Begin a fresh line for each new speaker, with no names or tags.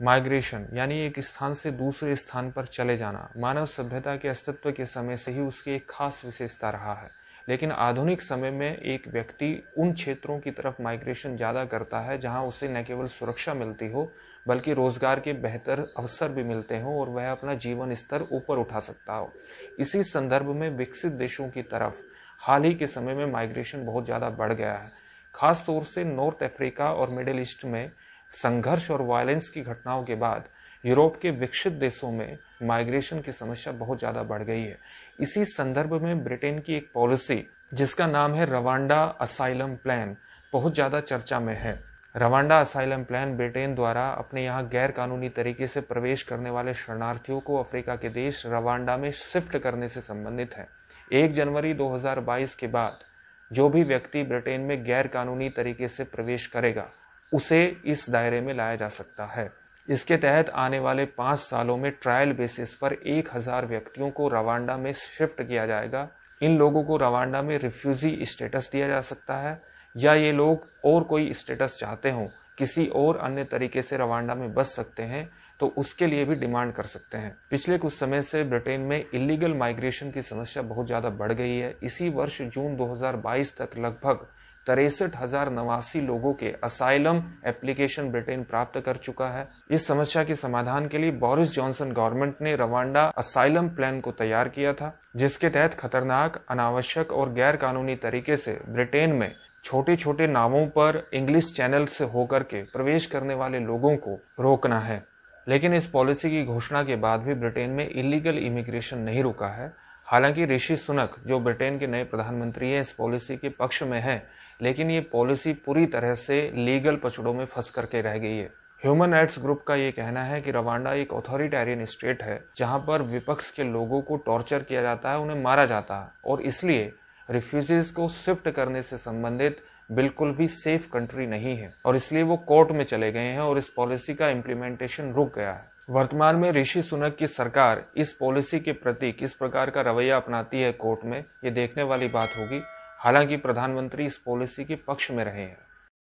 Migration यानी एक स्थान से दूसरे स्थान पर चले जाना मानव सभ्यता के अस्तित्व के समय से ही उसकी एक खास विशेषता रहा है। लेकिन आधुनिक समय में एक व्यक्ति उन क्षेत्रों की तरफ माइग्रेशन ज़्यादा करता है जहां उसे न केवल सुरक्षा मिलती हो बल्कि रोजगार के बेहतर अवसर भी मिलते हों और वह अपना जीवन स्तर ऊपर उठा सकता हो। इसी संदर्भ में विकसित देशों की तरफ हाल ही के समय में माइग्रेशन बहुत ज़्यादा बढ़ गया है। खास तौर से नॉर्थ अफ्रीका और मिडिल ईस्ट में संघर्ष और वायलेंस की घटनाओं के बाद यूरोप के विकसित देशों में माइग्रेशन की समस्या बहुत ज़्यादा बढ़ गई है। इसी संदर्भ में ब्रिटेन की एक पॉलिसी जिसका नाम है रवांडा असाइलम प्लान बहुत ज़्यादा चर्चा में है। रवांडा असाइलम प्लान ब्रिटेन द्वारा अपने यहाँ गैर कानूनी तरीके से प्रवेश करने वाले शरणार्थियों को अफ्रीका के देश रवांडा में शिफ्ट करने से संबंधित है। 1 जनवरी 2022 के बाद जो भी व्यक्ति ब्रिटेन में गैर कानूनी तरीके से प्रवेश करेगा उसे इस दायरे में लाया जा सकता है। इसके तहत आने वाले 5 सालों में ट्रायल बेसिस पर 1000 व्यक्तियों को रवांडा में शिफ्ट किया जाएगा। इन लोगों को रवांडा में रिफ्यूजी स्टेटस दिया जा सकता है या ये लोग और कोई स्टेटस चाहते हों, किसी और अन्य तरीके से रवांडा में बस सकते हैं तो उसके लिए भी डिमांड कर सकते हैं। पिछले कुछ समय से ब्रिटेन में इलीगल माइग्रेशन की समस्या बहुत ज़्यादा बढ़ गई है। इसी वर्ष जून 2022 तक लगभग 63,000 नवासी लोगों के असाइलम एप्लीकेशन ब्रिटेन प्राप्त कर चुका है। इस समस्या के समाधान के लिए बोरिस जॉनसन गवर्नमेंट ने रवांडा असाइलम प्लान को तैयार किया था, जिसके तहत खतरनाक, अनावश्यक और गैर कानूनी तरीके से ब्रिटेन में छोटे छोटे नावों पर इंग्लिश चैनल से होकर के प्रवेश करने वाले लोगों को रोकना है। लेकिन इस पॉलिसी की घोषणा के बाद भी ब्रिटेन में इलीगल इमिग्रेशन नहीं रुका है। हालांकि ऋषि सुनक जो ब्रिटेन के नए प्रधानमंत्री हैं इस पॉलिसी के पक्ष में हैं, लेकिन ये पॉलिसी पूरी तरह से लीगल पचड़ों में फंस करके रह गई है। ह्यूमन राइट्स ग्रुप का ये कहना है कि रवांडा एक ऑथोरिटेरियन स्टेट है जहां पर विपक्ष के लोगों को टॉर्चर किया जाता है, उन्हें मारा जाता है और इसलिए रिफ्यूजीज को शिफ्ट करने से संबंधित बिल्कुल भी सेफ कंट्री नहीं है और इसलिए वो कोर्ट में चले गए हैं और इस पॉलिसी का इम्प्लीमेंटेशन रुक गया है। वर्तमान में ऋषि सुनक की सरकार इस पॉलिसी के प्रति किस प्रकार का रवैया अपनाती है कोर्ट में, ये देखने वाली बात होगी। हालांकि प्रधानमंत्री इस पॉलिसी के पक्ष में रहे हैं।